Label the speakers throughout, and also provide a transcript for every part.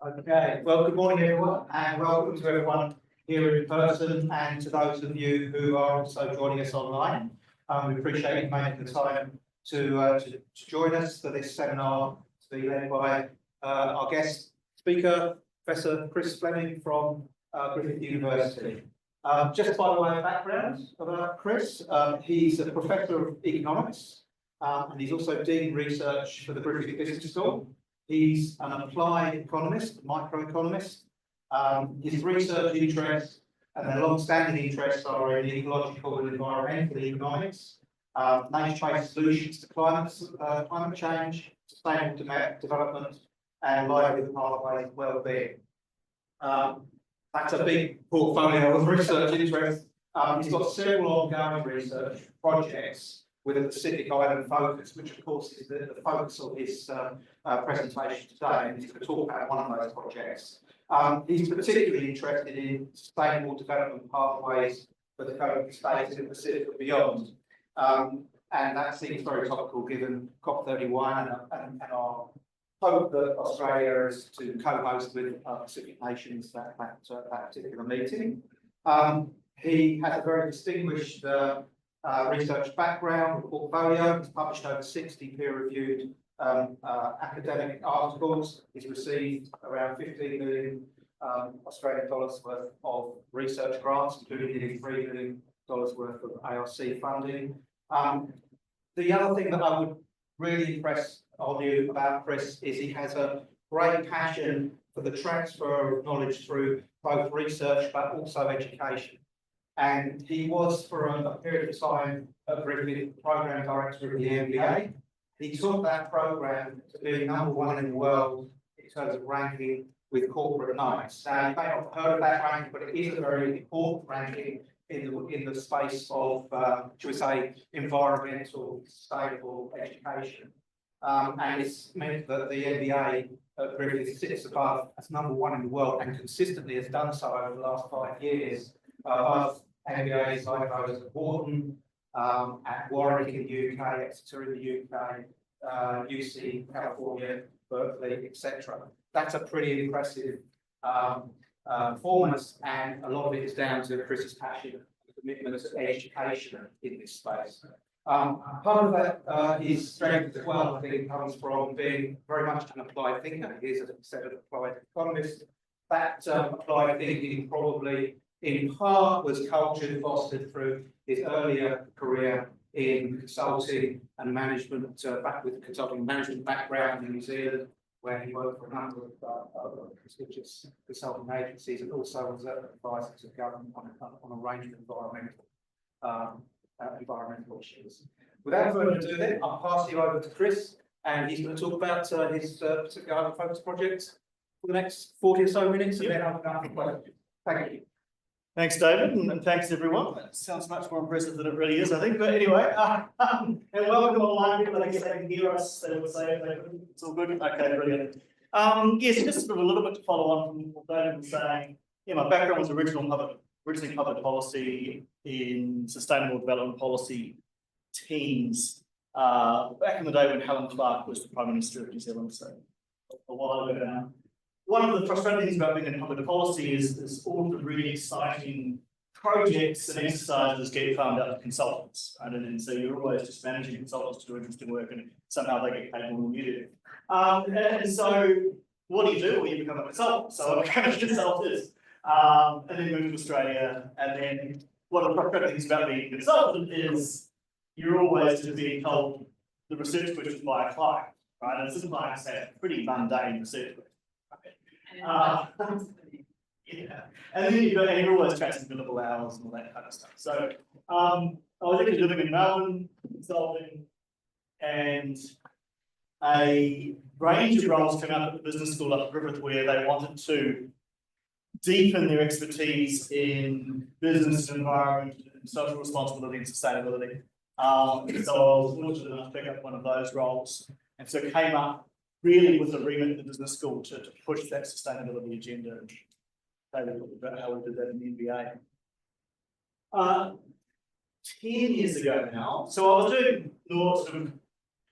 Speaker 1: Okay, well, good morning everyone, and welcome to everyone here in person and to those of you who are also joining us online. We appreciate you making the time to join us for this seminar to be led by our guest speaker, Professor Chris Fleming from Griffith University. Just by the way of background about Chris, he's a Professor of Economics and he's also Dean Research for the Griffith Business School. He's an applied economist, microeconomist. His research interests and their long-standing interests are in ecological and environmental economics, nature-based solutions to climate change, sustainable development, and livelihood pathways well-being. That's a big portfolio of research interests. He's got several ongoing research projects with a Pacific Island focus, which of course is the focus of his presentation today, and he's going to talk about one of those projects. He's particularly interested in sustainable development pathways for the developing states in the Pacific and beyond. And that seems very topical given COP31 and our hope that Australia is to co-host with Pacific nations that particular meeting. He has a very distinguished research background, portfolio. He's published over 60 peer-reviewed academic articles. He's received around 15 million Australian dollars worth of research grants, including nearly $3 million worth of ARC funding. The other thing that I would really impress on you about Chris is he has a great passion for the transfer of knowledge through both research but also education. And he was, for a period of time, a Griffith Program Director of the MBA. He took that program to being #1 in the world in terms of ranking with corporate knights. Now, you may not have heard of that ranking, but it is a very important ranking in the space of, shall we say, environmental, sustainable education. And it's meant that the MBA at Griffith sits above as #1 in the world and consistently has done so over the last 5 years. Both MBAs like those at Wharton, at Warwick in the UK, Exeter in the UK, UC, California, Berkeley, etc. That's a pretty impressive performance, and a lot of it is down to Chris's passion and commitment to education in this space. Part of that, his strength as well, I think, comes from being very much an applied thinker. He is, as I said, an applied economist. That applied thinking probably in part was cultured, fostered through his earlier career in consulting and management, back with consulting management background in New Zealand, where he worked for a number of prestigious consulting agencies, and also was an advisor to government on a range of environmental issues. Without further ado, then I'll pass you over to Chris, and he's going to talk about his Pacific Island focus project for the next 40 or so minutes, and then I'll open up for questions. Thank you.
Speaker 2: Thanks, David, and thanks everyone. That sounds much more impressive than it really is, I think. But anyway, and welcome online people. I guess they can hear us. They would say it's all good. Okay, brilliant. Yes, just sort of a little bit to follow on from what David was saying. Yeah, my background was originally public policy in sustainable development policy teams back in the day when Helen Clark was the Prime Minister of New Zealand, so a while ago now. One of the frustrating things about being in public policy is all the really exciting projects and exercises get farmed out to consultants, right? And so you're always just managing consultants to do interesting work, and somehow they get paid more than you do. And so what do? Well, you become a consultant. So I became a consultant, and then moved to Australia. And then one of the frustrating things about being a consultant is you're always just being told the research questions by a client, right? And some clients have pretty mundane research questions. Yeah, and then you're always tracing billable hours and all that kind of stuff. So I was actually living in Melbourne, consulting, and a range of roles came up at the business school up at Griffith where they wanted to deepen their expertise in business and environment, and social responsibility and sustainability. So I was fortunate enough to pick up one of those roles, and so it came up really with the remit of the business school to push that sustainability agenda. And David talked about how we did that in the MBA. 10 years ago now, so I was doing more sort of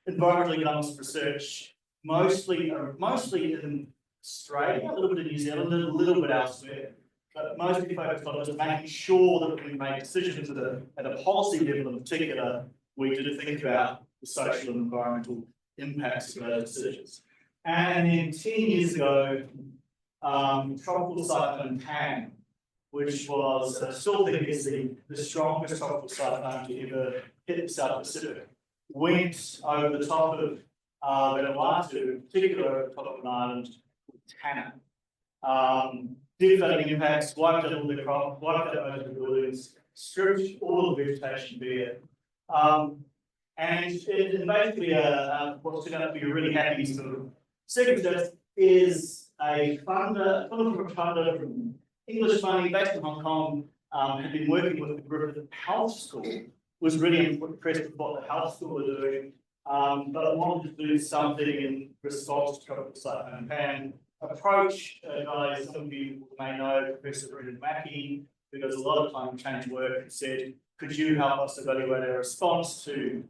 Speaker 2: environmental economics research mostly in Australia, a little bit in New Zealand, and a little bit elsewhere. But mostly focused on just making sure that when we make decisions at a policy level in particular, we do think about the social and environmental impacts of those decisions. And then 10 years ago, tropical cyclone Pan, which was, I still think is the strongest tropical cyclone to ever hit the South Pacific, went over the top of Vanuatu, in particular over the top of an island called Tanna. Devastating impacts, wiped out all the crop, wiped out most of the buildings, stripped all the vegetation bare. And basically, what's turned out to be a really happy sort of circumstance is a funder from English money based in Hong Kong, had been working with the Griffith Health School, was really impressed with what the health school were doing, but wanted to do something in response to tropical cyclone Pan. Approach a guy some of you may know, Professor Brendan Mackey, who does a lot of climate change work, and said, could you help us evaluate our response to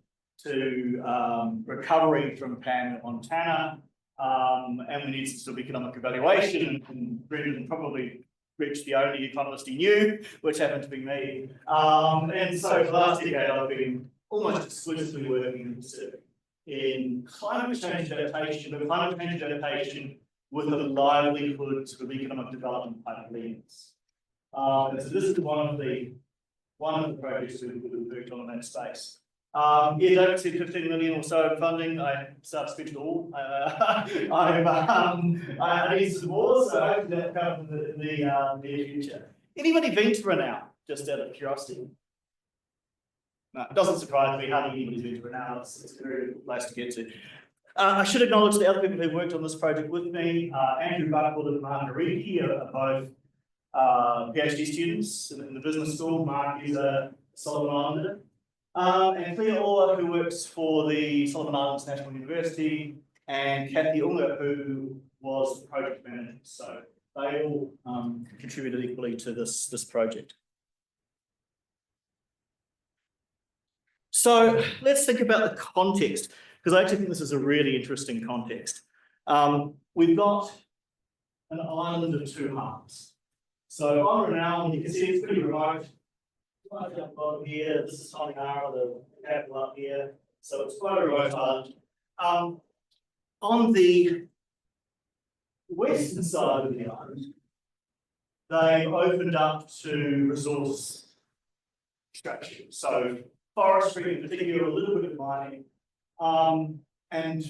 Speaker 2: recovery from Pan on Tanna? And we need some sort of economic evaluation, and Brendan probably reached the only economist he knew, which happened to be me. And so for the last decade, I've been almost exclusively working in the Pacific in climate change adaptation, but climate change adaptation with a livelihood sort of economic development type lens. And so this is one of the projects we've worked on in that space. Yeah, David said 15 million or so funding. I start to spend it all. I need some more, so hopefully that'll come in the near future. Anybody been to Rennell? Just out of curiosity. No, it doesn't surprise me. Hardly anybody's been to Rennell. It's a very good place to get to. I should acknowledge the other people who worked on this project with me. Andrew Buckwood and Mark Ariki are both PhD students in the business school. Mark is a Solomon Islander. And Claire Orr, who works for the Solomon Islands National University, and Kathy Unga, who was the project manager. So they all contributed equally to this project. So let's think about the context, because I actually think this is a really interesting context. We've got an island of two halves. So on Rennell, you can see it's pretty remote. Right up bottom here, this is Honeyara, the capital up here. So it's quite a remote island. On the western side of the island, they opened up to resource extraction. So forestry in particular, a little bit of mining. And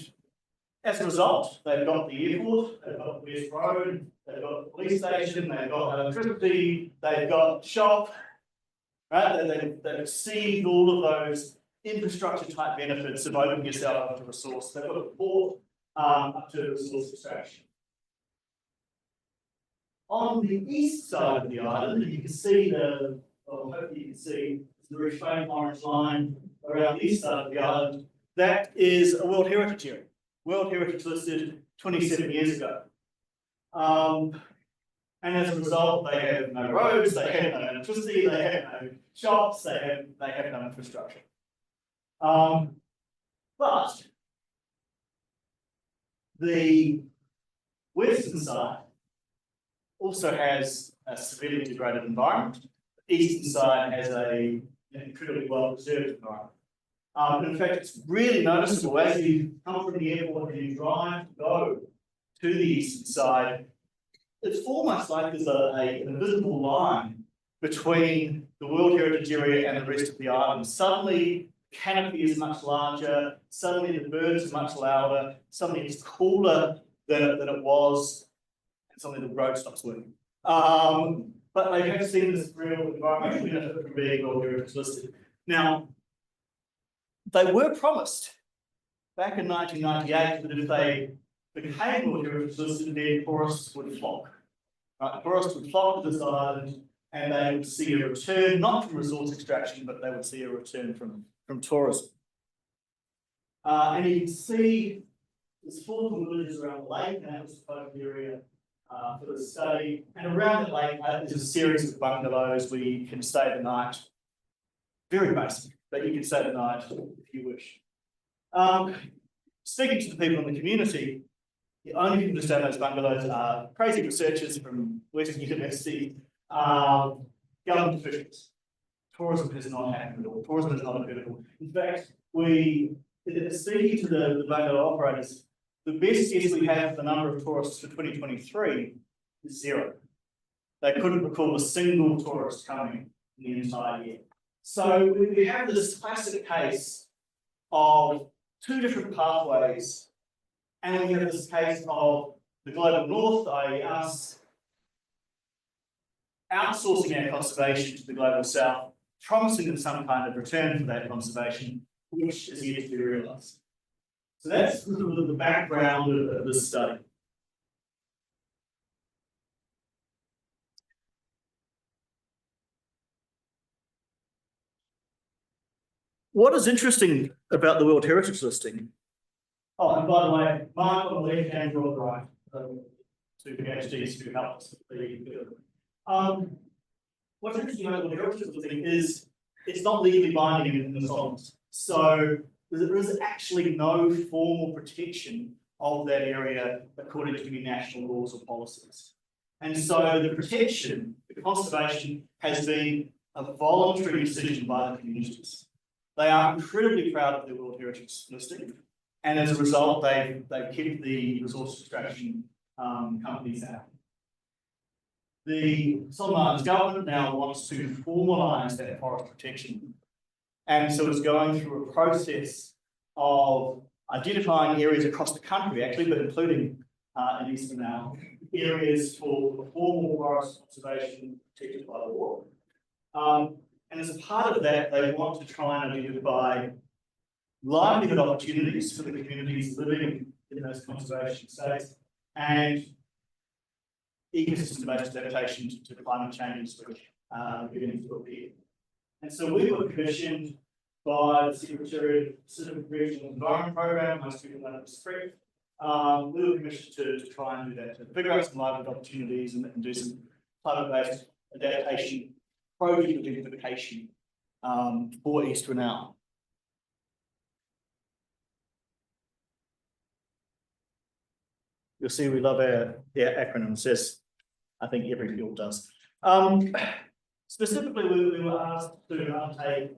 Speaker 2: as a result, they've got the airport, they've got the West Road, they've got the police station, they've got electricity, they've got shop, right? They've received all of those infrastructure type benefits of opening yourself up to resource. They've got a port up to resource extraction. On the east side of the island, you can see hopefully you can see the very faint orange line around the east side of the island. That is a World Heritage Area. World Heritage listed 27 years ago. And as a result, they have no roads, they have no electricity, they have no shops, they have no infrastructure. But the western side also has a severely degraded environment. The eastern side has an incredibly well preserved environment. And in fact, it's really noticeable as you come from the airport and you drive to go to the eastern side. It's almost like there's an invisible line between the World Heritage Area and the rest of the island. Suddenly, the canopy is much larger. Suddenly, the birds are much louder. Suddenly, it's cooler than it was. And suddenly, the road stops working. But they have seen this real environmental benefit from being World Heritage listed. Now, they were promised back in 1998 that if they became World Heritage listed, then tourists would flock. Tourists would flock to this island and they would see a return, not from resource extraction, but they would see a return from tourism. And you can see there's 4 villages around the lake, and that was the focus area for the study. And around the lake, there's a series of bungalows where you can stay the night. Very basic, but you can stay the night if you wish. speaking to the people in the community, the only people who stay in those bungalows are crazy researchers from Western University, government officials. Tourism has not happened at all. Tourism is not available. In fact, speaking to the bungalow operators, the best guess we have for the number of tourists for 2023 is 0. They couldn't recall a single tourist coming in the entire year. So we have this classic case of two different pathways, and we have this case of the global north, i.e. us, outsourcing our conservation to the global south, promising them some kind of return for that conservation, which is yet to be realised. So that's the background of this study. What is interesting about the World Heritage Listing? Oh, and by the way, Mark on the left hand, Rob on the right, two PhDs who helped us with the what's interesting about the World Heritage Listing is it's not legally binding in the Solomons. So there is actually no formal protection of that area according to any national laws or policies. And so the protection, the conservation, has been a voluntary decision by the communities. They are incredibly proud of their World Heritage Listing, and as a result, they've kept the resource extraction companies out. The Solomons government now wants to formalise that forest protection, and so it's going through a process of identifying areas across the country, actually, but including in East Rennell, areas for formal forest conservation protected by law. And as a part of that, they want to try and identify livelihood opportunities for the communities living in those conservation states and ecosystem-based adaptation to climate changes, which are beginning to appear. And so we were commissioned by the Secretary of Pacific Regional Environment Program, most people know the SPREC. We were commissioned to try and do that, to figure out some livelihood opportunities and do some climate-based adaptation project identification for East Rennell. You'll see we love our acronyms, as I think every field does. Specifically, we were asked to undertake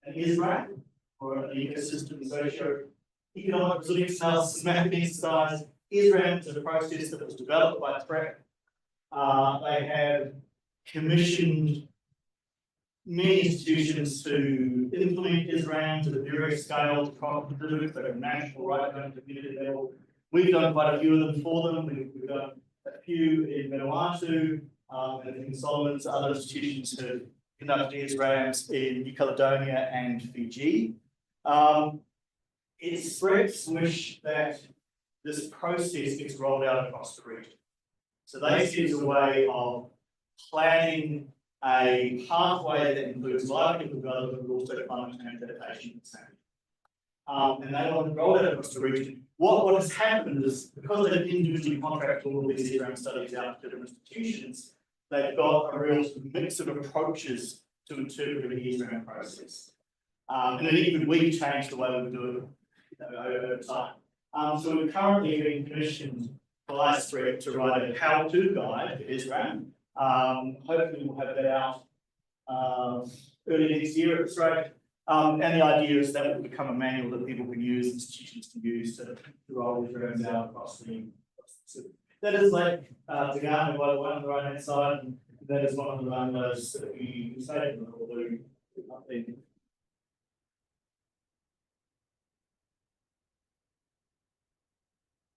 Speaker 2: an ISRAM, or an ecosystem socio-economic resilience analysis mapping exercise. ISRAM is a process that was developed by SPREC. They have commissioned many institutions to implement ISRAMs at various scales across the Pacific, so from national right down to community level. We've done quite a few of them for them. We've done a few in Vanuatu, and in Solomons. Other institutions have conducted ISRAMs in New Caledonia and Fiji. It's SPREC's wish that this process gets rolled out across the region. So they see it as a way of planning a pathway that includes livelihood development, but also climate change adaptation. And they want to roll that across the region. What has happened is, because they've individually contracted all of these ISRAM studies out to different institutions, they've got a real mix of approaches to interpreting the ISRAM process. And then even we changed the way we do it over time. So we're currently being commissioned by SPREC to write a how-to guide for ISRAM. Hopefully we'll have that out early next year at this rate. And the idea is that will become a manual that people can use, institutions can use to roll these ISRAMs out across the Pacific. That is like Tagana by the one on the right hand side, and that is one of the bungalows that we stayed in, although up there.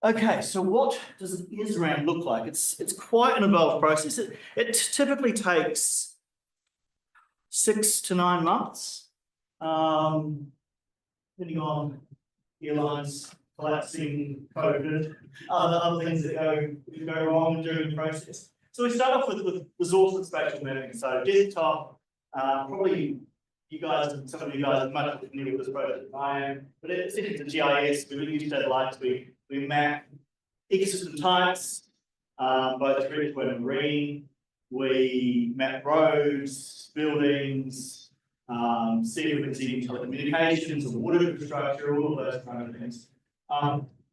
Speaker 2: Okay, so what does an ISRAM look like? It's quite an involved process. It typically takes 6 to 9 months, depending on airlines collapsing, COVID, other things that go wrong during the process. So we start off with resource and spatial mapping. So desktop, probably you guys, some of you guys are much more familiar with this project than I am, but it's a GIS. We use satellites. We map ecosystem types, both terrestrial and marine. We map roads, buildings, see if we can see any telecommunications or water infrastructure, all of those kind of things.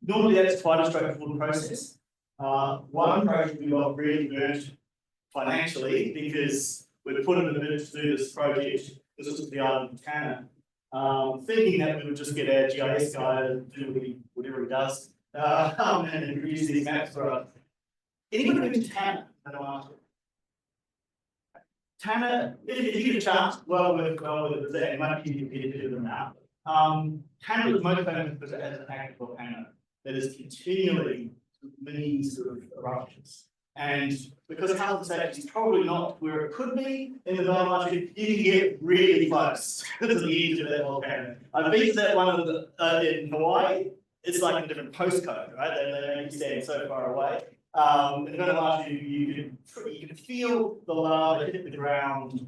Speaker 2: Normally that's quite a straightforward process. One project we got really burnt financially because we put in a bid to do this project. This was the island of Tanna, thinking that we would just get our GIS guy to do whatever he does, and produce these maps for us. Anybody been to Tanna? Tanna, if you get a chance, well with that, you might be able to them now. Tanna is most famous because it has an active volcano that is continually many sort of eruptions. And because health and safety is probably not where it could be in the Vanuatu, you can get really close to the edge of that volcano. I've been to that one in Hawaii. It's like a different postcode, right? They make you stand so far away. In Vanuatu, you can feel the lava hit the ground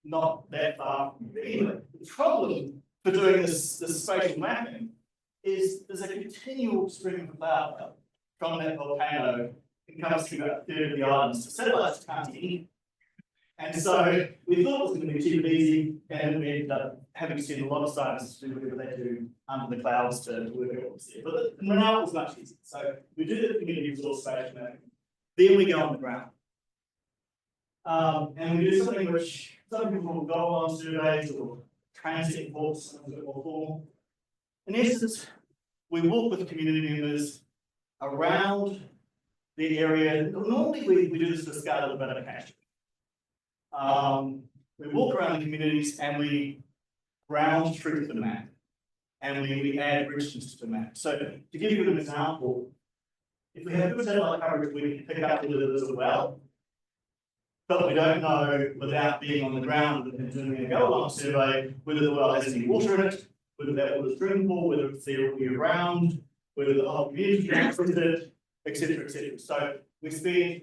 Speaker 2: not that far from you. Anyway, the problem for doing this spatial mapping is there's a continual stream of lava from that volcano. It comes through about a third of the islands. So satellites can't see anything. And so we thought it was going to be cheap and easy, and we ended up having to send a lot of scientists to do whatever they do under the clouds to work out what was there. But now it was much easier. So we do the community resource spatial mapping. Then we go on the ground. And we do something which some people will go on surveys or transit reports, something a bit more formal. In essence, we walk with community members around the area. Normally we do this to scale of adaptation. We walk around the communities and we ground truth the map, and we add richness to the map. So to give you an example, if we have good satellite coverage, we can pick up whether there's a well, but we don't know without being on the ground and doing a go-along survey whether the well has any water in it, whether that water is drinkable, whether it's there all year round, whether the whole community is it, etc., etc. So we spend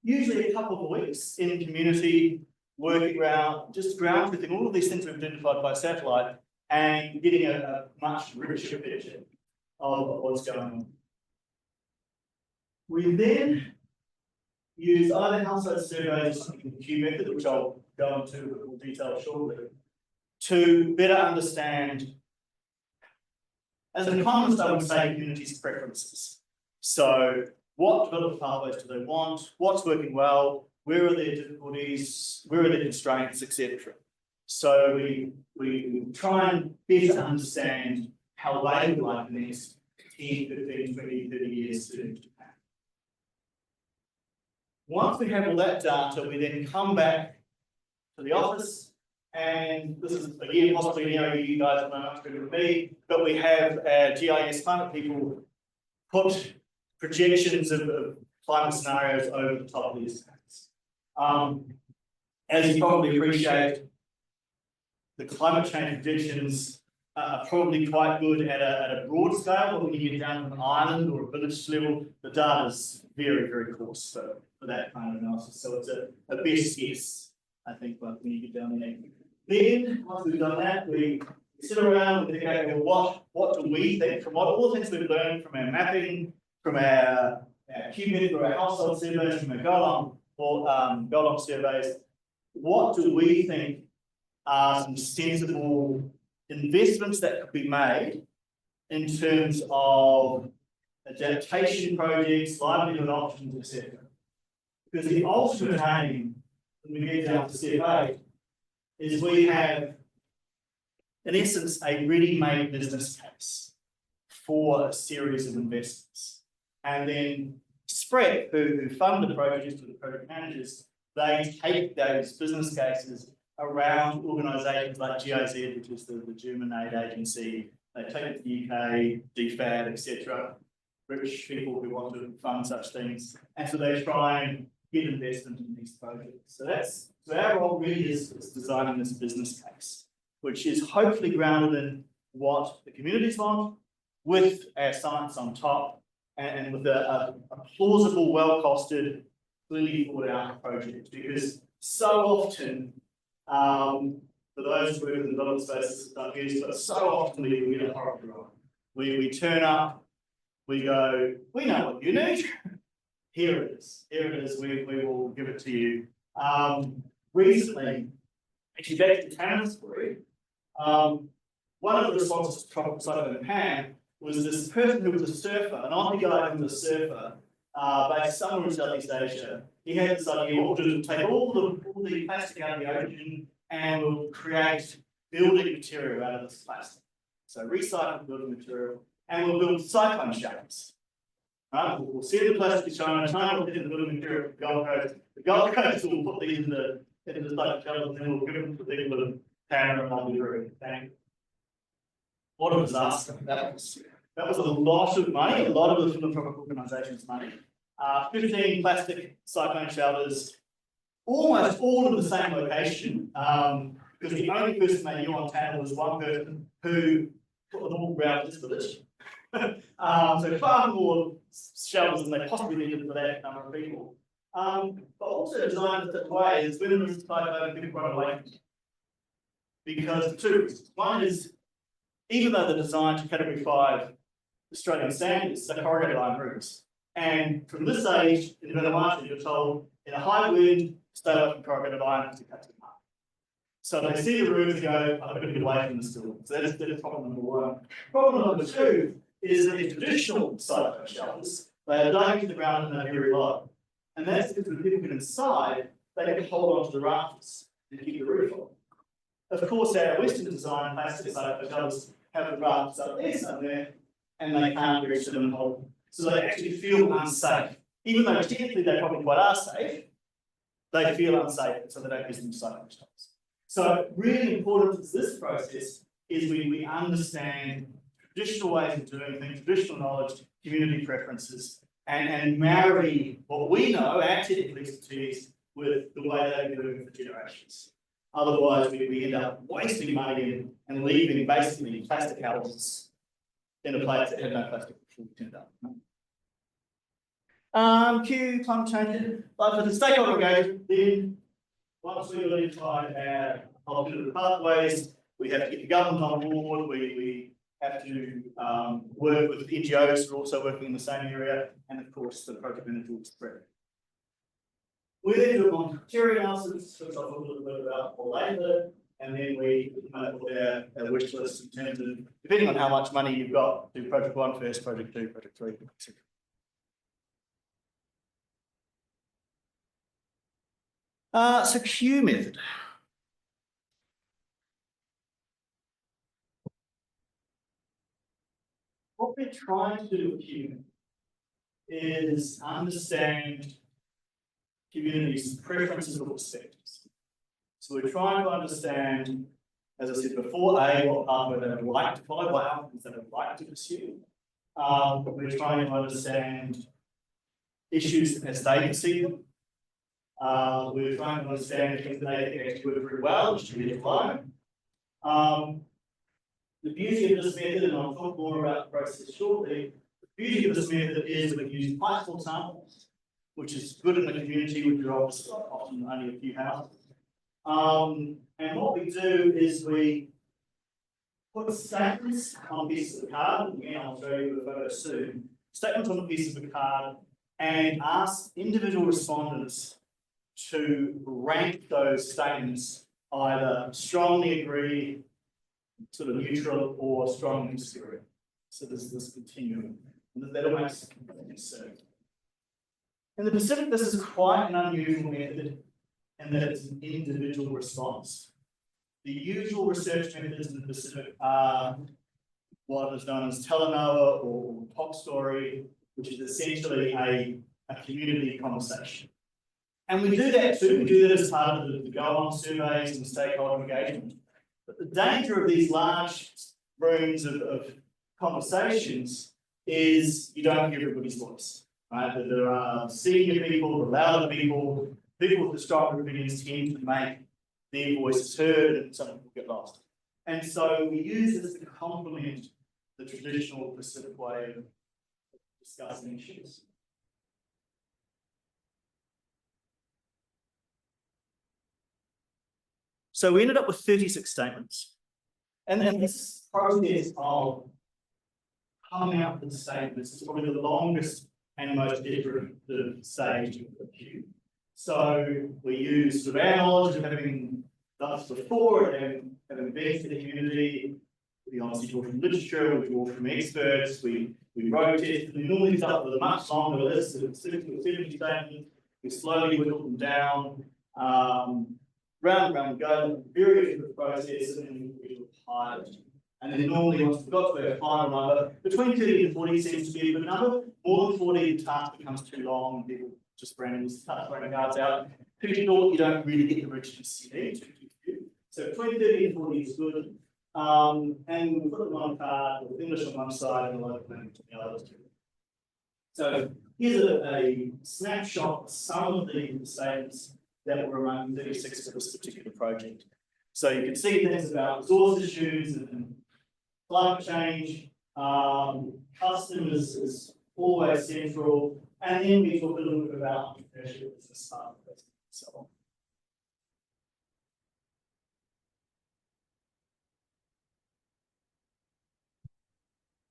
Speaker 2: usually a couple of weeks in community working around, just ground truthing all of these things we've identified by satellite and getting a much richer picture of what's going on. We then use either household surveys or something called the Q method, which I'll go into in more detail shortly, to better understand, as an economist, I would say communities' preferences. So what development pathways do they want? What's working well? Where are their difficulties? Where are their constraints, etc. So we try and better understand how they would like the next 10, 15, 20, 30 years to Japan. Once we have all that data, we then come back to the office, and this is again possibly an area you guys know much better than me, but we have our GIS climate people put projections of climate scenarios over the top of these things. As you probably appreciate, the climate change predictions are probably quite good at a broad scale, but when you get down to an island or a village level, the data is very, very coarse for that kind of analysis. So it's a best guess, I think, when you get down there. Then, once we've done that, we sit around and think, okay, well, what do we think from all the things we've learned from our mapping, from our Q-method or our household surveys, from our go-along surveys, what do we think are some sensible investments that could be made in terms of adaptation projects, livelihood options, etc. Because the ultimate aim, when we get down to step 8, is we have, in essence, a ready-made business case for a series of investments. And then Spread, who fund the project, or the project managers, they take those business cases around organisations like GIZ, which is the German aid agency. They take it to the UK, DFAD, etc. Rich people who want to fund such things, and so they try and get investment in these projects. So our role really is designing this business case, which is hopefully grounded in what the communities want, with our science on top, and with a plausible, well-costed, clearly thought out project. Because so often, for those who work in the development space, but so often we get it horribly wrong. We turn up, we go, we know what you need. Here it is. Here it is. We will give it to you. Recently, actually back to Tanna's story, one of the responses to Tropical Cyclone Pam was this person who was a surfer, an Aussie guy who was a surfer, based somewhere in Southeast Asia. He had this idea: what we'll do is take all the plastic out of the ocean and we'll create building material out of this plastic. So recycled building material, and we'll build cyclone shelters. Right? We'll send the plastic to China. China will send the building material to the Gold Coast. The Gold Coast will put these into the cyclone shelters, and then we'll give them to people with power and under. What a disaster that was. That was a lot of money, a lot of the philanthropic organisations' money. 15 plastic cyclone shelters, almost all in the same location, because the only person they knew on town was one person who put them all around this village. So far more shelters than they possibly needed for that number of people. But also designed in such a way is when this type people run away. Because two reasons. One is, even though they're designed to Category 5 Australian standards, they're corrugated iron roofs. And from this age, in Vanuatu, you're told, in a high wind, stay away from corrugated iron to cut to the mark. So they see the roofs and go, I'm going to get away from this building. So that is problem number one. Problem number two is that in traditional cyclone shelters, they are dug into the ground and they're very low. And that's because when people get inside, they can hold onto the rafters and keep the roof on. Of course, our Western design plastic cyclone shelters have the rafters up there somewhere, and they can't reach them and hold them. So they actually feel unsafe. Even though technically they probably quite are safe, they feel unsafe, so they don't use them cyclone shelters. So really important to this process is we understand traditional ways of doing things, traditional knowledge, community preferences, and marry what we know, our technical expertise, with the way they've been doing it for generations. Otherwise, we end up wasting money and leaving basically plastic houses in a place that had no plastic before we turned up. Q, climate change. But for the stakeholder engagement, then once we identify our alternative pathways, we have to get the government on board. We have to work with NGOs who are also working in the same area, and of course the project manager will spread. We then do a criteria analysis, which I'll talk a little bit about more later, and then we come up with our wish list in terms of, depending on how much money you've got, do project 1 first, project 2, project 3, etc. So Q method. What we're trying to do with Q is understand communities' preferences or perspectives. So we're trying to understand, as I said before, what pathway they would like to follow, what outcomes they would like to pursue. We're trying to understand issues as they can see them. We're trying to understand things that they think actually work very well, distributed flow. The beauty of this method, and I'll talk more about the process shortly, the beauty of this method is we use high-school samples, which is good in the community, which are obviously often only a few houses. And what we do is we put statements on a piece of the card, and again, I'll show you the photo soon, statements on a piece of the card, and ask individual respondents to rank those statements, either strongly agree, sort of neutral, or strongly disagree. So there's this continuum, and that makes concern. In the Pacific, this is quite an unusual method, in that it's an individual response. The usual research methods in the Pacific are what is known as telenoa or top story, which is essentially a community conversation. And we do that too. We do that as part of the go-on surveys and stakeholder engagement. But the danger of these large rooms of conversations is you don't hear everybody's voice. Right? That there are senior people, the louder people with the stronger opinions tend to make their voices heard, and some people get lost. And so we use this to complement the traditional Pacific way of discussing issues. So we ended up with 36 statements. And this process of coming out with the statements is probably the longest and most iterative stage of the Q. So we use sort of our knowledge of having done this before and having been to the community, the obviously draw from literature, we draw from experts, we road test, we normally start with a much longer list of 60 or 70 statements, we slowly whittle them down, round and round we go, very iterative process, and we pilot. And then normally once we've got to a final number, between 30 and 40 seems to be a good number. More than 40, the task becomes too long, and people just randomly start throwing cards out. Too short, you don't really get the richness you need. So between 30 and 40 is good. And we'll put them on a card with English on one side and local language on the other two. So here's a snapshot of some of the statements that were among 36 for this particular project. So you can see things about resource issues and climate change, customers is always central, and then we talk a little bit about entrepreneurship, business partners, and so on.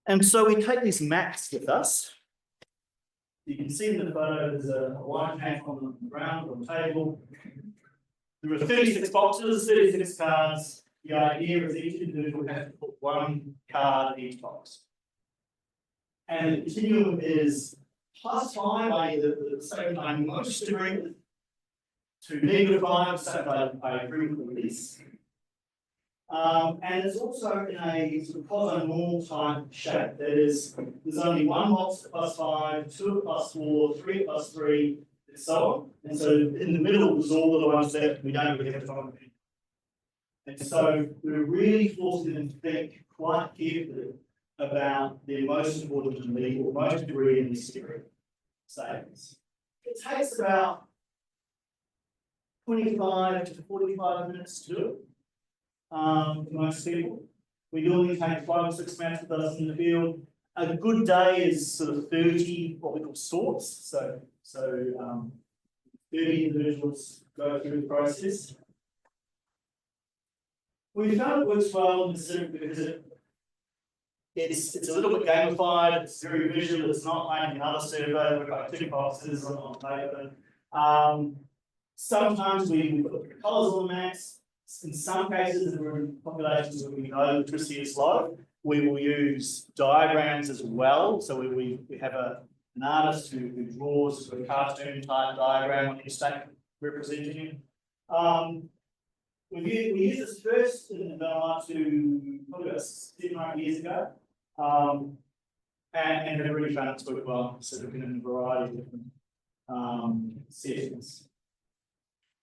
Speaker 2: And so we take these maps with us. You can see in the photo there's a white map on the ground, on the table. There are 36 boxes, 36 cards. The idea is each individual has to put one card in each box. And the continuum is +5, i.e. the statement I'm most agree with, to -5, statement I agree with the least. And it's also in a sort of quasi-normal type shape. That is, there's only one box at +5, 2 at +4, 3 at +3, and so on. And so in the middle is all the ones that we don't really have to find. And so we're really forcing them to think quite carefully about their most important and legal, most degree in these statements. It takes about 25 to 45 minutes to do it. For most people, we normally take 5 or 6 maps with us in the field. A good day is sort of 30 what we call sorts. So 30 individuals go through the process. We found it works well in the Pacific because it's a little bit gamified, it's very visual, it's not like another survey with like 2 boxes on paper. Sometimes we put colours on the maps. In some cases, if we're in populations where we know electricity is low, we will use diagrams as well. So we have an artist who draws a cartoon type diagram on each statement representing it. We used this first in Vanuatu probably about 7 or 8 years ago, and have really found it to work well. So looking at a variety of different settings.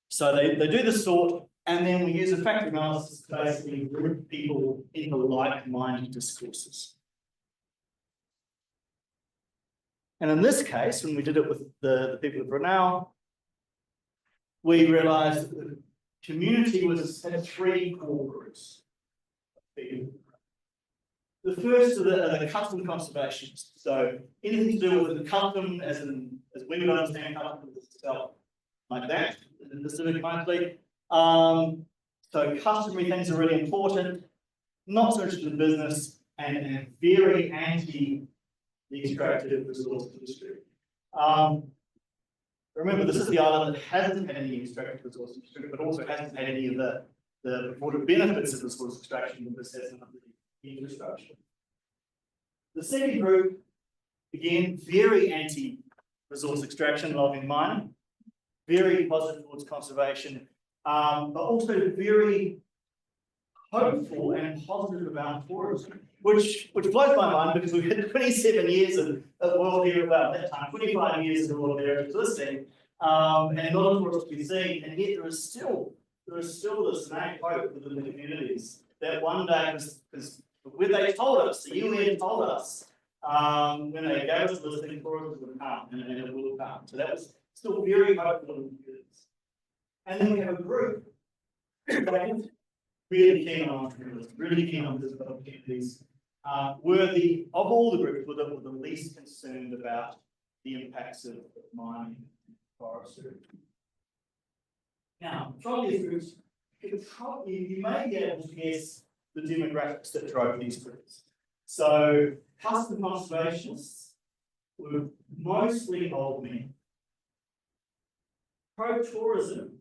Speaker 2: So they do the sort, and then we use a factor analysis to basically group people into like-minded discourses. And in this case, when we did it with the people of Rennell, we realised that the community had 3 core groups. The first are the custom conservationists. So anything to do with the custom, as we would understand custom itself, like that, in the civic mostly. So customary things are really important, not so much to the business, and very anti the extractive resource industry. Remember, this is the island that hasn't had any extractive resource industry, but also hasn't had any of the reported benefits of resource extraction that this has in the infrastructure. The second group, again, very anti-resource extraction, loving mining, very positive towards conservation, but also very hopeful and positive about tourism, which blows my mind because we've had 27 years of World Heritage, about that time, 25 years of World Heritage listing, and not a tourist to be seen, and yet there is still this innate hope within the communities that one day, because when they told us, the UN told us, when they gave us the listing, tourism would come, and it will come. So that was still very hopeful in the communities. And then we have a group that really keen on entrepreneurs, really keen on business opportunities, of all the groups, were the least concerned about the impacts of mining and forestry. Now, from these groups, you may be able to guess the demographics that drove these groups. So, custom conservationists were mostly old men. Pro-tourism,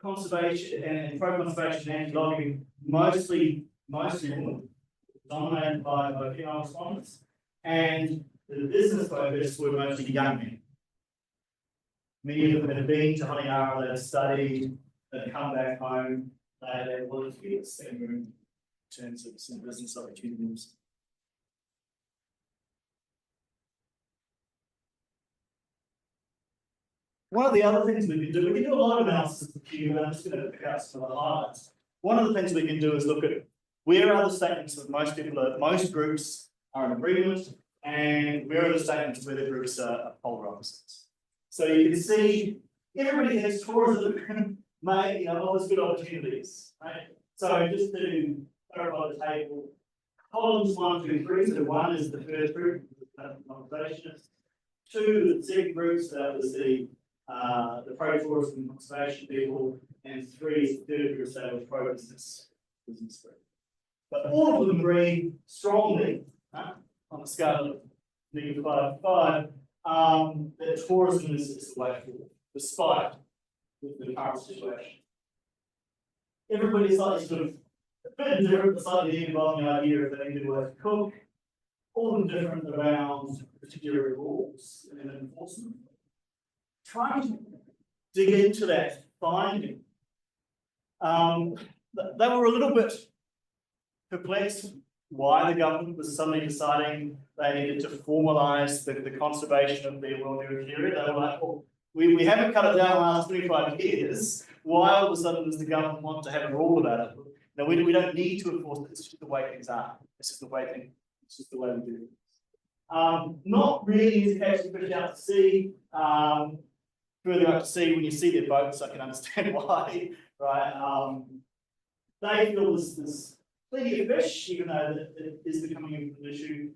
Speaker 2: conservation and pro-conservation and anti-logging, mostly mostly women, dominated by female respondents, and the business focus were mostly young men. Many of them had been to Honeara, they'd studied, they'd come back home, they wanted to be at the same room in terms of some business opportunities. One of the other things we can do a lot of analysis of the queue, but I'm just going to pick out some of the highlights. One of the things we can do is look at where are the statements that most groups are in agreement, and where are the statements where the groups are polar opposites. So you can see everybody has tourism offers good opportunities, right? So just to clarify the table, columns 1, 2, 3. So 1 is the first group, conservationists. 2 is the second group, so that was the pro-tourism and conservation people, and 3 is the third group, so that was pro-business group. But all of them agree strongly on a scale of -5 to 5 that tourism is the way forward, despite the current situation. Everybody's slightly sort of a bit different, but slightly involving the idea of they need to work to cook, all of them different around particular rules and enforcement. Trying to dig into that finding, they were a little bit perplexed why the government was suddenly deciding they needed to formalise the conservation of their wellbeing area. They were like, well, we haven't cut it down the last 25 years. Why all of a sudden does the government want to have a rule about it? No, we don't need to enforce it. It's just the way things are. It's just the way we do it. Not really easy to actually push out to sea. Further out to sea, when you see their boats, I can understand why, right? They feel there's plenty of fish, even though it is becoming an issue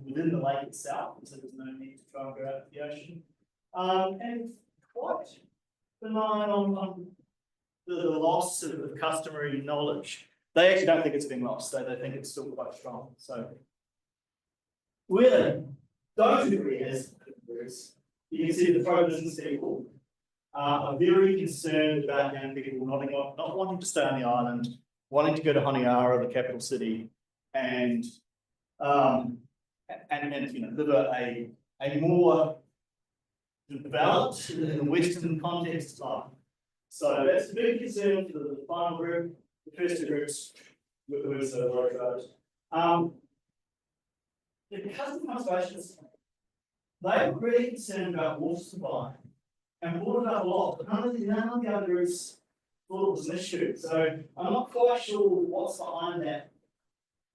Speaker 2: within the lake itself, so there's no need to try and go out to the ocean. And quite benign on the loss of customary knowledge. They actually don't think it's been lost, so they think it's still quite strong. So where they don't agree as you can see the pro-business people are very concerned about young people not wanting to stay on the island, wanting to go to Honeara, the capital city, and live a more developed in the Western context life. So that's a big concern for the final group. The first 2 groups were worried about it. Because of conservationists, they were really concerned about water supply and brought it up a lot, but none of the other groups thought it was an issue. So I'm not quite sure what's behind that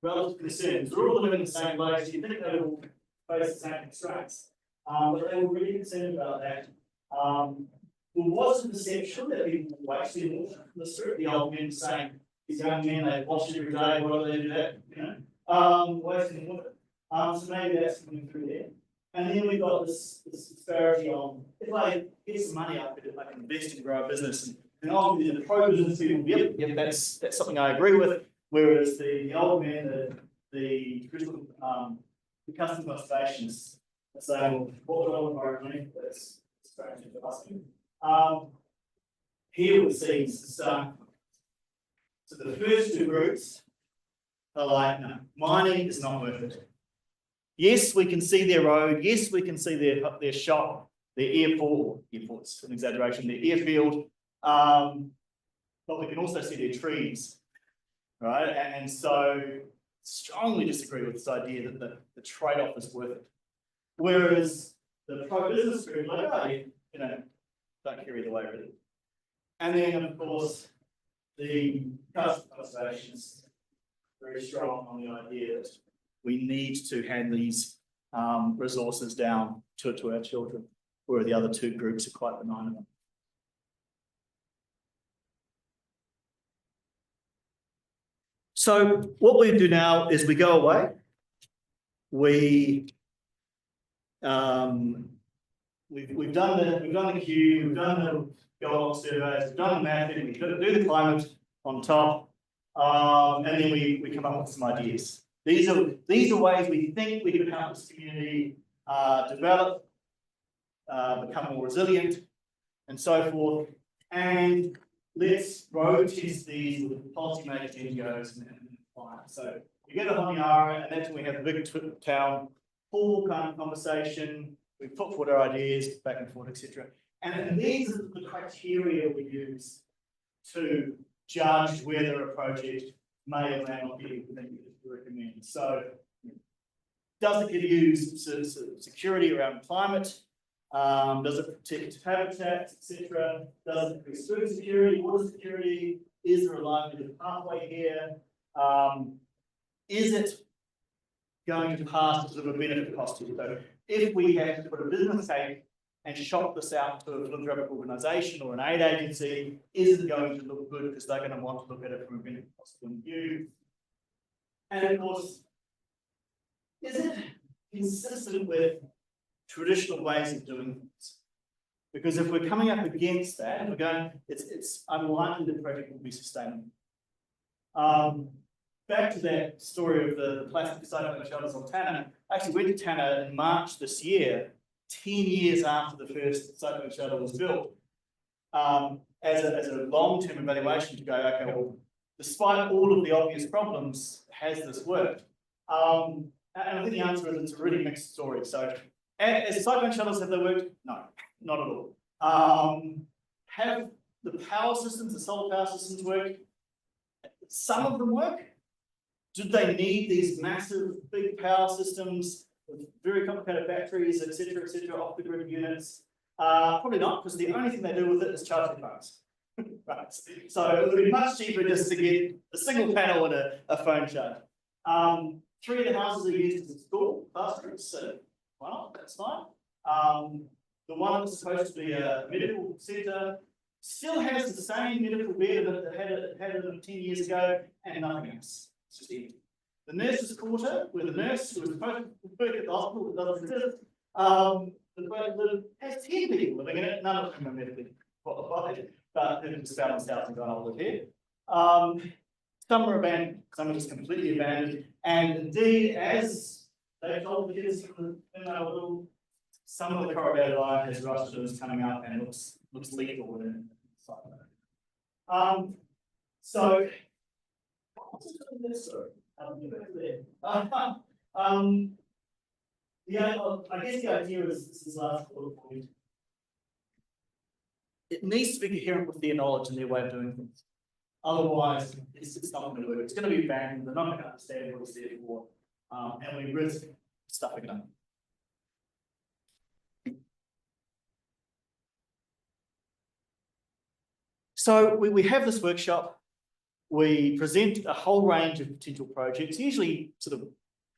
Speaker 2: relative concern. They're all living in the same place, you think they all face the same constraints. But they were really concerned about that. There was a perception that people were wasting water from the street. The old men saying, these young men, they wash every day, why do they do that? Wasting water. So maybe that's coming through there. And then we've got this disparity on, if I get some money, I can invest and grow a business. And obviously the pro-business people, yep, that's something I agree with. Whereas the old man, the custom conservationists are saying, well, what would I want environmentally? That's strange to ask you. Here we see, so the first 2 groups are like, no, mining is not worth it. Yes, we can see their road. Yes, we can see their shop, their airport's an exaggeration, their airfield. But we can also see their trees, right? And so strongly disagree with this idea that the trade-off is worth it. Whereas the pro-business group, like, oh, don't care either way, really. And then, of course, the custom conservationists very strong on the idea that we need to hand these resources down to our children, where the other 2 groups are quite benign. So what we do now is we go away. We've done the queue, we've done the goal surveys, we've done the mapping, we do the climate on top, and then we come up with some ideas. These are ways we think we could help this community develop, become more resilient, and so forth. And let's road test these with policymakers, NGOs, and fine. So you get a Honiara, and that's when we have the big town hall kind of conversation. We put forward our ideas back and forth, etc. And these are the criteria we use to judge whether a project may or may not be within the recommend. So, does it give you security around climate? Does it protect habitats, etc.? Does it increase food security, water security? Is there a livelihood pathway here? Is it going to pass sort of a benefit cost here? So if we have to put a business case and shop this out to a philanthropic organisation or an aid agency, is it going to look good because they're going to want to look at it from a benefit cost point of view? And of course, is it consistent with traditional ways of doing things? Because if we're coming up against that, we're going, it's unlikely the project will be sustainable. Back to that story of the plastic cyclone shelters on Tanna. I actually went to Tanna in March this year, 10 years after the first cyclone shelter was built, as a long-term evaluation to go, okay, well, despite all of the obvious problems, has this worked? And I think the answer is it's a really mixed story. So, as cyclone shelters, have they worked? No, not at all. Have the power systems, the solar power systems worked? Some of them work. Did they need these massive, big power systems with very complicated batteries, etc., off the grid units? Probably not, because the only thing they do with it is charge their phones. Right. So it would be much cheaper just to get a single panel and a phone charge. 3 of the houses are used as a school classrooms, so well, that's fine. The one that was supposed to be a medical centre still has the same medical bed that it had 10 years ago, and nothing else. It's just empty. The nurse's quarter, where the nurse who was supposed to work at the hospital that doesn't exist, has 10 people living in it, none of them are medically qualified, but it was found in South and gone over here. Some are abandoned, some are just completely abandoned, and indeed, as they told the kids when they were little, some of the corrugated iron has rusted and is coming up and looks lethal in cyclone. So, what's it doing this story? I guess the idea is this is last bullet point. It needs to be coherent with their knowledge and their way of doing things. Otherwise, it's not going to work. It's going to be banned. They're not going to understand what it's there for, and we risk stuffing it up. So we have this workshop. We present a whole range of potential projects, usually sort of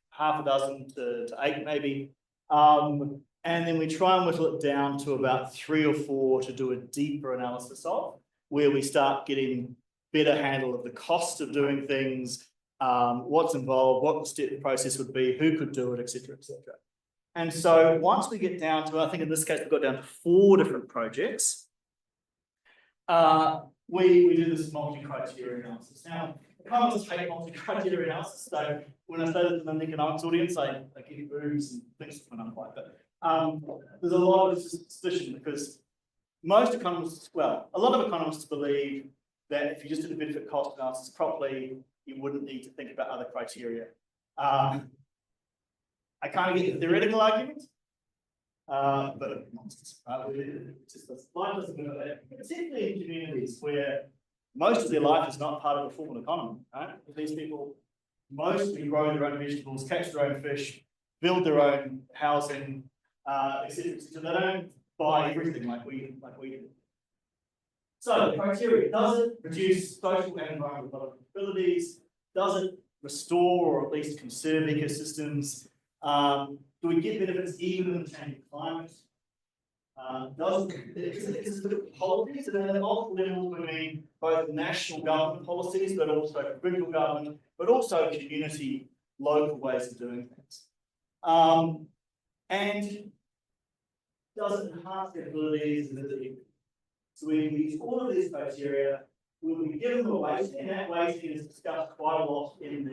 Speaker 2: half a dozen to 8 maybe, and then we try and whittle it down to about 3 or 4 to do a deeper analysis of, where we start getting better handle of the cost of doing things, what's involved, what the step process would be, who could do it, etc., etc. And so once we get down to, I think in this case we've got down to 4 different projects, we do this multi-criteria analysis. Now, economists hate multi-criteria analysis, so when I say this in an economics audience, I get boos and things when I'm like that. There's a lot of suspicion because most economists, well, a lot of economists believe that if you just did a benefit cost analysis properly, you wouldn't need to think about other criteria. I kind of get the theoretical argument, but nonsense. It's just life doesn't work like that, particularly in communities where most of their life is not part of a formal economy. Right? These people mostly grow their own vegetables, catch their own fish, build their own housing, etc. So they don't buy everything like we do. So the criteria: does it reduce social and environmental vulnerabilities? Does it restore or at least conserve ecosystems? Do we get benefits even in the changing climate? Is it policies and at multiple levels? We mean both national government policies, but also provincial government, but also community, local ways of doing things. And does it enhance their abilities? So we use all of these criteria. We'll be given the weighting, and that weighting is discussed quite a lot in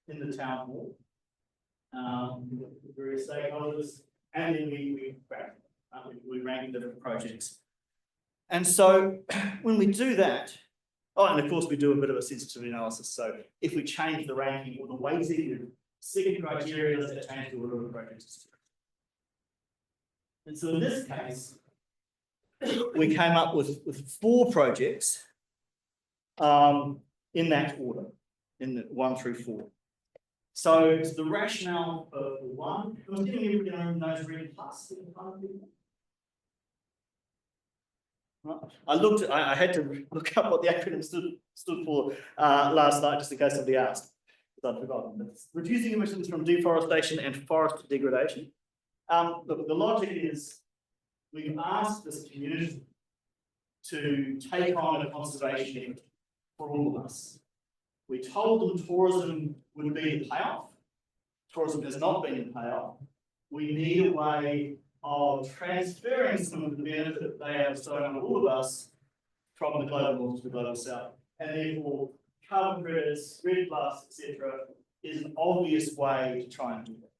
Speaker 2: the town hall. With various stakeholders, and then we rank the different projects. And so when we do that, Oh, and of course, we do a bit of a sensitivity analysis. So if we change the ranking or the weighting of second criteria, does that change the order of projects? And so in this case, we came up with 4 projects in that order, in the 1 through 4. So the rationale for 1, I'm assuming everyone knows read plus in front of you. I had to look up what the acronym stood for last night, just in case somebody asked, because I'd forgotten. It's reducing emissions from deforestation and forest degradation. Look, the logic is we've asked this community to take on a conservation effort for all of us. We told them tourism would be the payoff. Tourism has not been the payoff. We need a way of transferring some of the benefit that they have bestowed on all of us from the global north to the global south. And therefore, carbon credits, red plus, etc., is an obvious way to try and do that.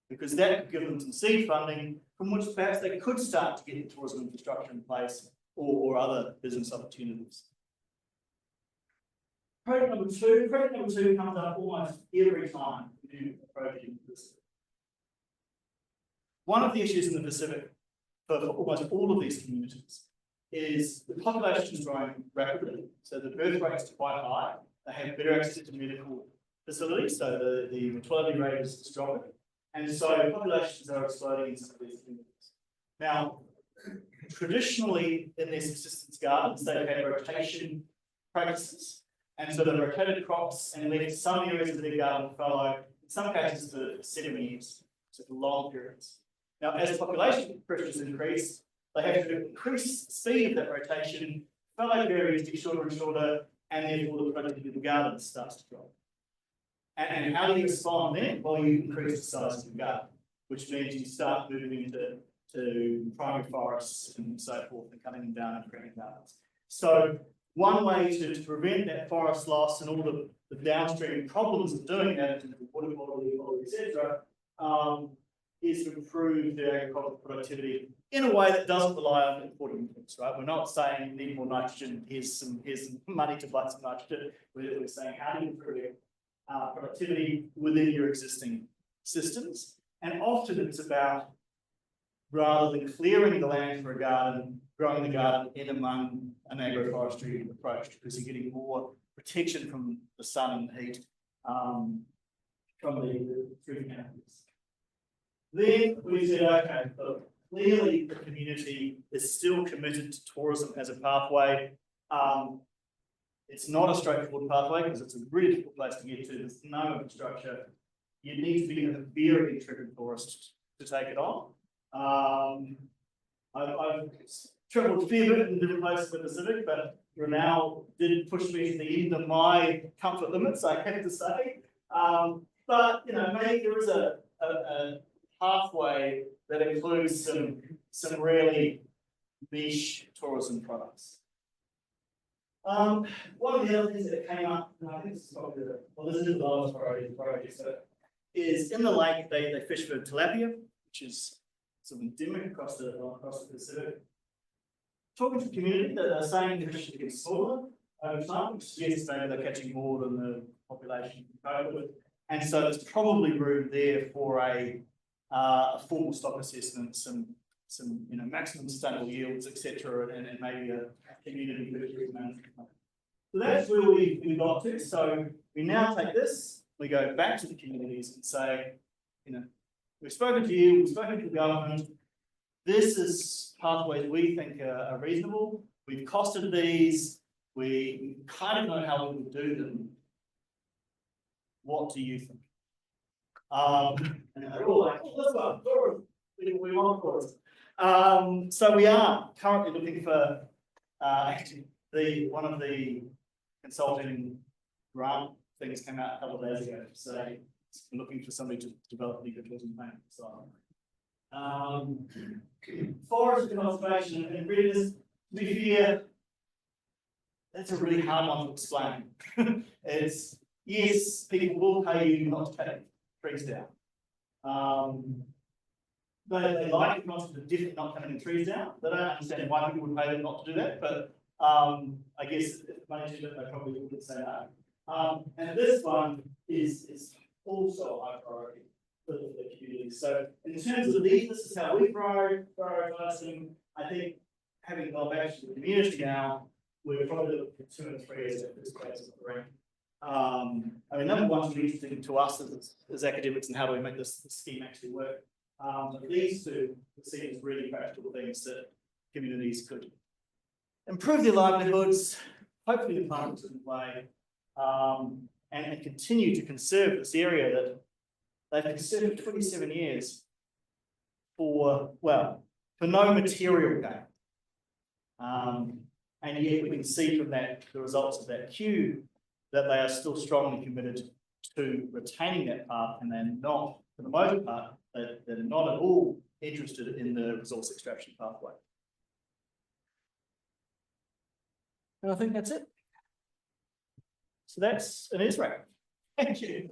Speaker 2: Because that could give them some seed funding from which perhaps they could start to get the tourism infrastructure in place or other business opportunities. Project number two comes up almost every time we do a project in the Pacific. One of the issues in the Pacific for almost all of these communities is the population is growing rapidly, so the birth rates are quite high. They have better access to medical facilities, so the mortality rate is dropping, and so populations are exploding in some of these communities. Now, traditionally in their subsistence gardens, they've had rotation practices. And so they rotated crops and left some areas of their garden fallow, in some cases for 7 years, so for long periods. Now, as population pressures increase, they have to increase the speed of that rotation, fallow areas get shorter and shorter, and therefore the productivity of the garden starts to drop. And how do you respond then? Well, you increase the size of the garden, which means you start moving into primary forests and so forth, and cutting them down and creating gardens. So one way to prevent that forest loss and all the downstream problems of doing that, in terms of water quality, etc., is to improve the agricultural productivity in a way that doesn't rely on importing inputs, right? We're not saying you need more nitrogen, here's some money to buy some nitrogen. We're saying how do you improve productivity within your existing systems? And often it's about, rather than clearing the land for a garden, growing the garden in among an agroforestry approach, because you're getting more protection from the sun and heat from the tree canopies. Then we said, okay, look, clearly the community is still committed to tourism as a pathway. It's not a straightforward pathway because it's a really difficult place to get to. There's no infrastructure. You need to be in a very intrepid forest to take it on. I've travelled a fair bit in different places in the Pacific, but Rennell did push me to the end of my comfort limits, I have to say. But you know, maybe there is a pathway that includes some really niche tourism products. One of the other things that came up, and I think this is probably this is the lowest priority of the project, is in the lake they fish for tilapia, which is sort of endemic across the Pacific. Talking to the community, they're saying the fish are getting smaller over time, which suggests maybe they're catching more than the population can cope with. And so there's probably room there for a formal stock assessment, some maximum sustainable yields, etc., and maybe a community fisheries management plan. So that's where we got to. So we now take this, we go back to the communities and say, we've spoken to you, we've spoken to the government. This is pathways we think are reasonable. We've costed these. We kind of know how we would do them. What do you think? And they're all like, oh, this one, we want tourism. So we are currently looking for actually one of the consulting grant things came out a couple of days ago to say we're looking for somebody to develop an ecotourism plan. So forest conservation and readers, to be fair, that's a really hard one to explain. It's yes, people will pay you not to cut trees down. They like the concept of definitely not cutting trees down. They don't understand why people would pay them not to do that, but I guess if managed it, they probably wouldn't say no. And this one is also a high priority for the community. So in terms of these, this is how we prioritize them. I think having gone back to the community now, we're probably looking at 2 and 3 as this place of the rank. I mean, number one's really interesting to us as academics and how do we make this scheme actually work. But these two are seen as really practical things that communities could improve their livelihoods, hopefully the climate in play, and continue to conserve this area that they've conserved for 27 years for no material gain. And yet we can see from that, the results of that queue, that they are still strongly committed to retaining that path, and they're not, for the most part, they're not at all interested in the resource extraction pathway. And I think that's it. So that's an Israel. Thank you.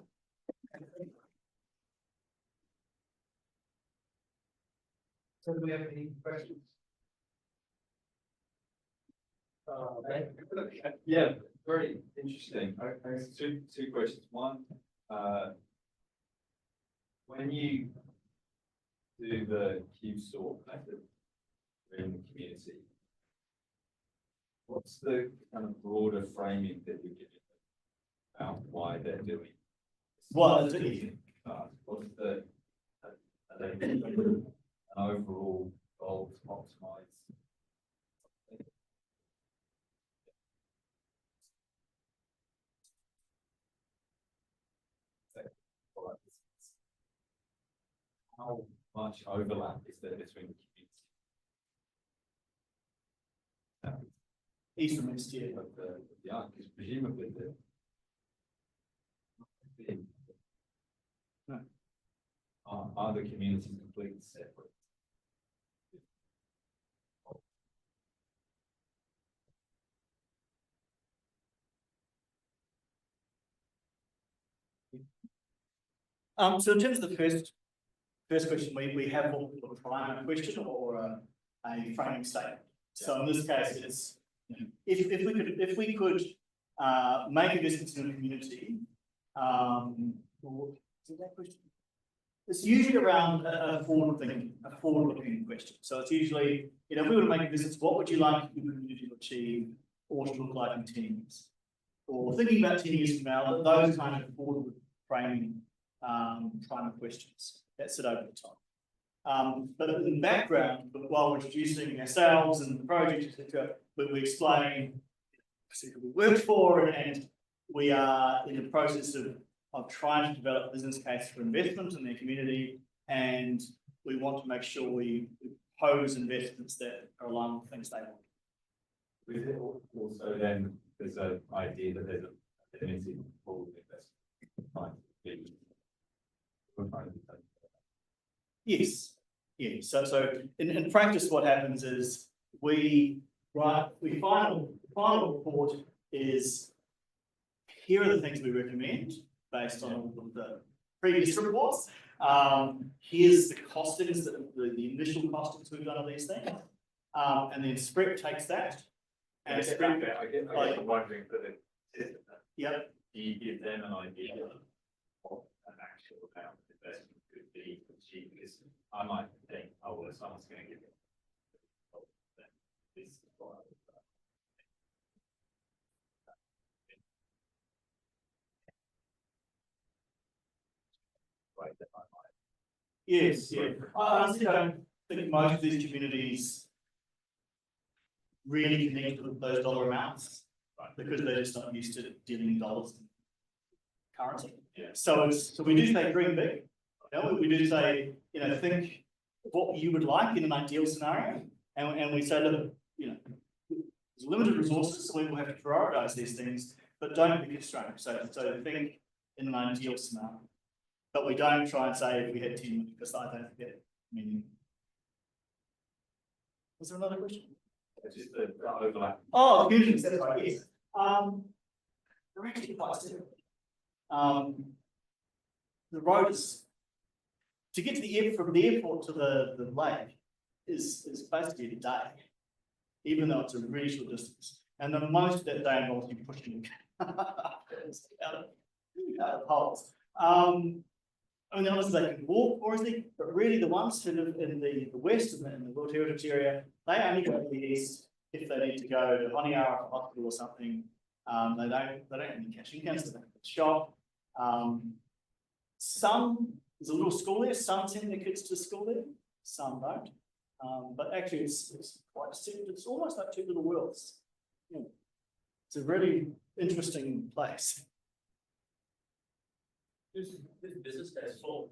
Speaker 1: So do we have any questions?
Speaker 3: Yeah, very interesting. Two questions. One, when you do the cube sort method in the community, what's the kind of broader framing that you're giving about why they're doing
Speaker 2: What?
Speaker 3: what's the are they doing an overall goal to optimize? How much overlap is there between the communities?
Speaker 2: East Rennell year.
Speaker 3: Yeah, because presumably
Speaker 2: No.
Speaker 3: Are the communities completely separate?
Speaker 2: So in terms of the first question, we have what we call a primary question or a framing statement. So in this case, it's if we could make a difference in the community, is that question? It's usually around a forward-looking question. So it's usually, if we were to make a difference, what would you like your community to achieve or to look like in 10 years? Or thinking about 10 years from now, those kind of forward framing primary questions that sit over the top. But in the background, while we're introducing ourselves and the project, etc., we explain who we work for, and we are in the process of trying to develop a business case for investment in their community, and we want to make sure we pose investments that are aligned with things they want.
Speaker 3: Is it also then there's an idea that there's a limited pool of investment?
Speaker 2: Yes. Yeah. So in practice, what happens is final report is, here are the things we recommend based on all of the previous reports. Here's the costings, the initial costings we've done on these things. And then Sprep takes that. And Sprep,
Speaker 3: I'm wondering for the
Speaker 2: yep.
Speaker 3: Do you give them an idea of what an actual amount of investment could be achieved? Because I might think, oh, well, someone's going to give it. This right, that I might.
Speaker 2: Yes, yeah. I honestly don't think most of these communities really connect with those dollar amounts, right? Because they're just not used to dealing in dollars and currency.
Speaker 3: Yeah.
Speaker 2: So we do say dream big. We do say, think what you would like in an ideal scenario, and we say, look, there's limited resources, so we will have to prioritize these things, but don't be constrained. So think in an ideal scenario. But we don't try and say if we had 10 million, because I don't get it. Was there another question?
Speaker 3: It's just the overlap.
Speaker 2: Oh, communities, that's right, yes. They're actually quite similar. The road is, to get to from the airport to the lake is basically a day. even though it's a really short distance. And the most of that day involves you pushing out of holes. I mean, obviously they can walk, obviously, but really the ones who live in the west and in the World Heritage area, they only go to the east if they need to go to Honiara hospital or something. They don't have any cash incomes, they don't have a shop. There's a little school there, some send their kids to school there, some don't. But actually it's quite it's almost like two little worlds. Yeah. It's a really interesting place.
Speaker 3: Who's business days for?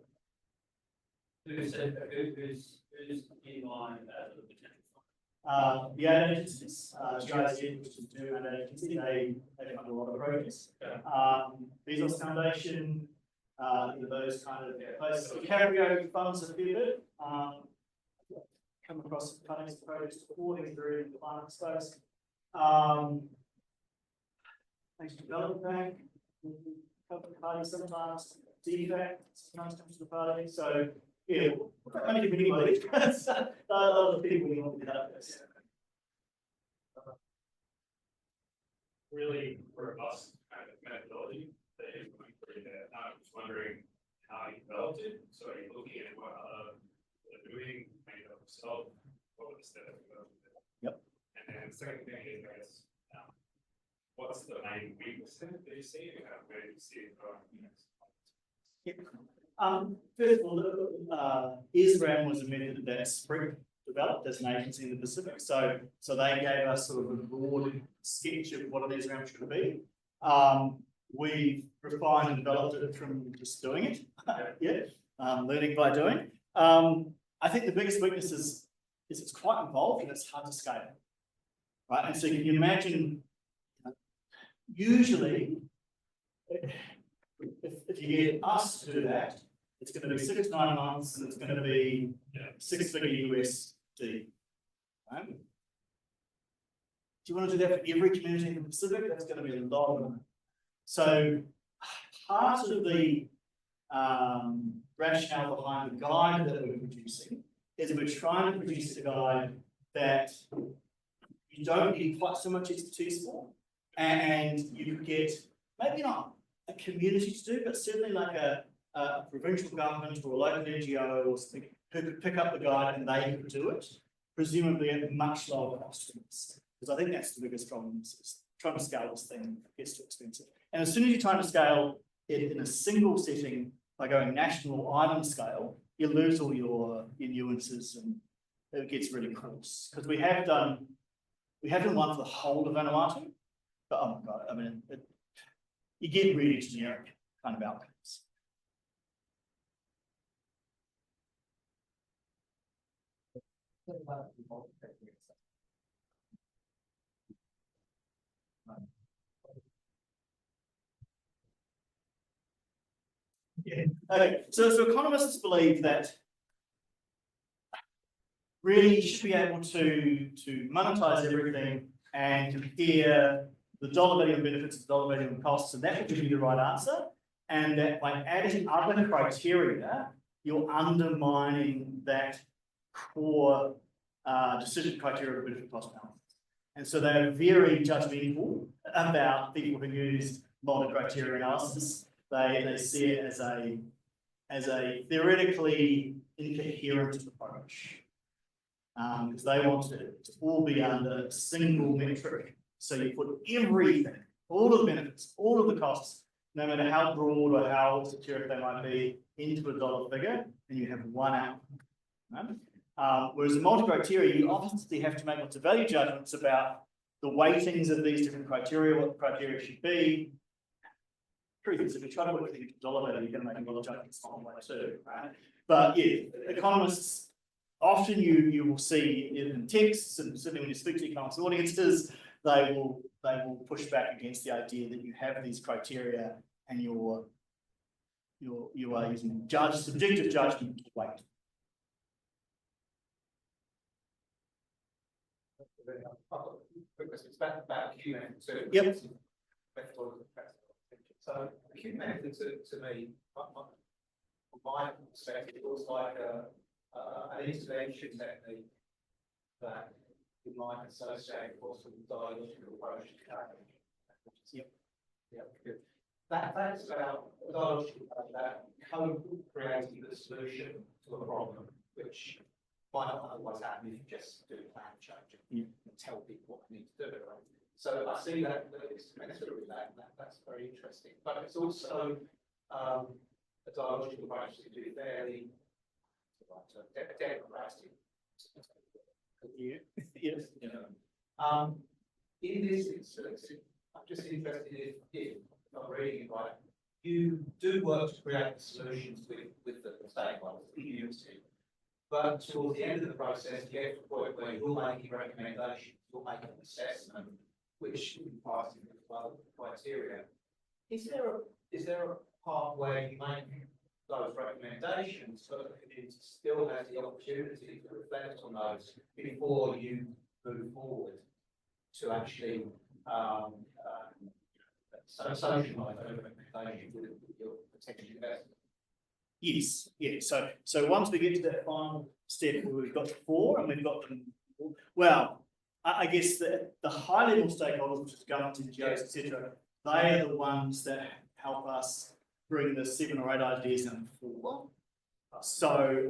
Speaker 3: Who's in line as a potential?
Speaker 2: The ad agencies, GIZ, which is the ad agency, they fund a lot of projects. Bezos Foundation, those kind of places. Cabrio funds a fair bit. Come across funding projects before through the climate space. Thanks to Development Bank, come to the party sometimes. DFAC sometimes comes to the party. So yeah, only give anybody. A lot of people we want to have this.
Speaker 3: Really robust kind of methodology that you're going through there. I was wondering how you developed it. So are you looking at what other are doing, maybe yourself, what were the steps you go through?
Speaker 2: Yep.
Speaker 3: And then the second thing is, what's the main weakness that you see? Where do you see it going?
Speaker 2: First of all, East Rennell was a method that Spring developed as an agency in the Pacific. So they gave us sort of a broad sketch of what an East Rennell should be. We've refined and developed it from just doing it. Learning by doing. I think the biggest weakness is it's quite involved and it's hard to scale. Right, and so can you imagine? Usually, if you get us to do that, it's going to be 6 to 9 months, and it's going to be 6-figure USD. Right? Do you want to do that for every community in the Pacific? That's going to be a lot of money. So part of the rationale behind the guide that we're producing is we're trying to produce a guide that you don't need quite so much expertise for, and you could get maybe not a community to do, but certainly like a provincial government or a local NGO or something who could pick up the guide and they could do it, presumably at much lower cost. Because I think that's the biggest problem, is trying to scale this thing gets too expensive. And as soon as you're trying to scale it in a single setting by going national island scale, you lose all your nuances and it gets really coarse. Because we have done one for the whole of Vanuatu, but oh my God, I mean, you get really generic kind of outcomes. Yeah. Okay. So economists believe that really you should be able to monetize everything and compare the dollar value of benefits to the dollar value of costs, and that will give you the right answer. And that by adding other criteria, you're undermining that core decision criteria of benefit cost analysis. And so they're very judgmental about people who use multi-criteria analysis. They see it as a theoretically incoherent approach. Because they want it to all be under a single metric. So you put everything, all of the benefits, all of the costs, no matter how broad or how secure they might be, into a dollar figure, and you have one outcome. Right? Whereas in multi-criteria, you obviously have to make lots of value judgments about the weightings of these different criteria, what the criteria should be. Truth is, if you try to work with the dollar value, you're going to make a lot of judgments along the way too, right? But yeah, economists, often you will see in texts, and certainly when you speak to economics audiences, they will push back against the idea that you have these criteria and you are using subjective judgment to weight.
Speaker 1: It's about Q method too.
Speaker 2: Yep.
Speaker 1: So the Q method to me, from my perspective, it was like an intervention technique that you might associate also with dialogical approach to change. Yep, good. That's about dialogical approach, that co-creating the solution to a problem, which might not otherwise happen if you just do plan change and tell people what they need to do. Right? So I see that it's commensurate with that, and that's very interesting. But it's also a dialogical approach to do fairly democratic.
Speaker 2: Yeah. Yes.
Speaker 1: You know, in this instance, I'm just interested if I'm reading it right, you do work to create the solutions with the stakeholders, the community, but towards the end of the process, you get to a point where you're making recommendations, you're making an assessment, which passes the criteria. Is there a part where you make those recommendations so that it still has the opportunity to reflect on those before you move forward to actually socialise those recommendations with your potential investors?
Speaker 2: Yes, yeah. So once we get to that final step where we've got the 4 and we've got them, well, I guess the high level stakeholders, which is government, NGOs, etc., they are the ones that help us bring the 7 or 8 ideas down to 4. So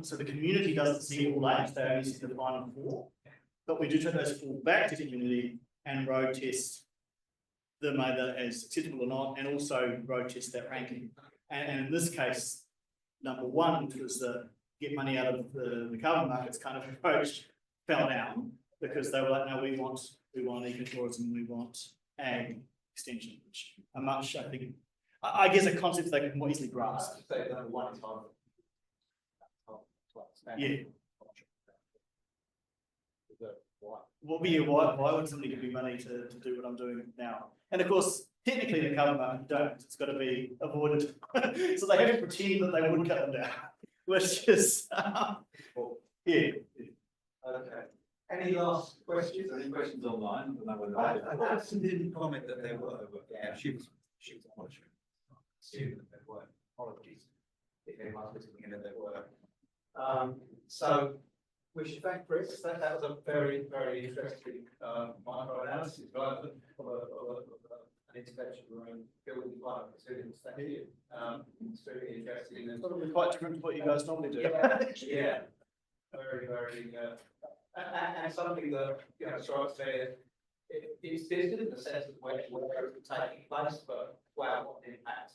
Speaker 2: so the community doesn't see all 8, they only see the final 4. But we do take those 4 back to the community and road test them either as acceptable or not, and also road test that ranking. And in this case, number 1, which was the get money out of the carbon markets kind of approach, fell down because they were like, no, we want ecotourism, we want ag extension, which are much, I think, I guess a concept they can more easily grasp.
Speaker 1: Say number 1 is hard.
Speaker 2: Yeah.
Speaker 1: Why?
Speaker 2: Why would somebody give me money to do what I'm doing now? And of course, technically the carbon market don't. It's got to be avoided. So they have to pretend that they would cut them down, which is yeah.
Speaker 1: Okay. Any last questions?
Speaker 4: Any questions online?
Speaker 1: I didn't comment that there were, but yeah, she was monitoring. Assume that there were. Apologies if anyone's listening in that there were. So we should thank Chris. That was a very, very interesting micro-analysis rather of an intervention around building climate resilience. Thank you. It's really interesting. And
Speaker 2: Probably quite different to what you guys normally do.
Speaker 1: yeah. Very, very, and something that, you know, strikes me, it's distant in the sense of where it's taking place, but wow, what an impact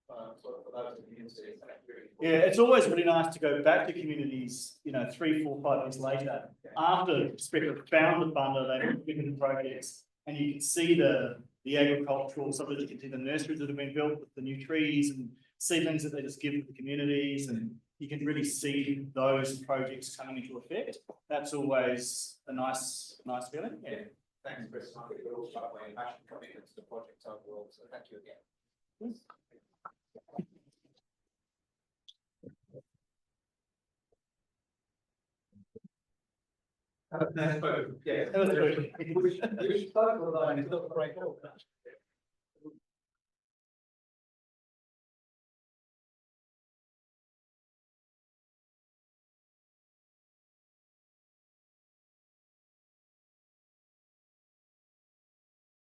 Speaker 1: for those communities.
Speaker 2: Yeah, it's always really nice to go back to communities, you know, 3, 4, 5 years later, after Spectre found the funder, they've been in projects, and you can see the agricultural, sometimes you can see the nurseries that have been built with the new trees and seedlings that they just give to the communities, and you can really see those projects coming into effect. That's always a nice feeling. Yeah.
Speaker 1: Thanks, Chris. I think we're all struck by your passion commitment to the project overall, so thank you again. No, yeah,
Speaker 2: That was good.
Speaker 1: we spoke about it, it's not a great talk.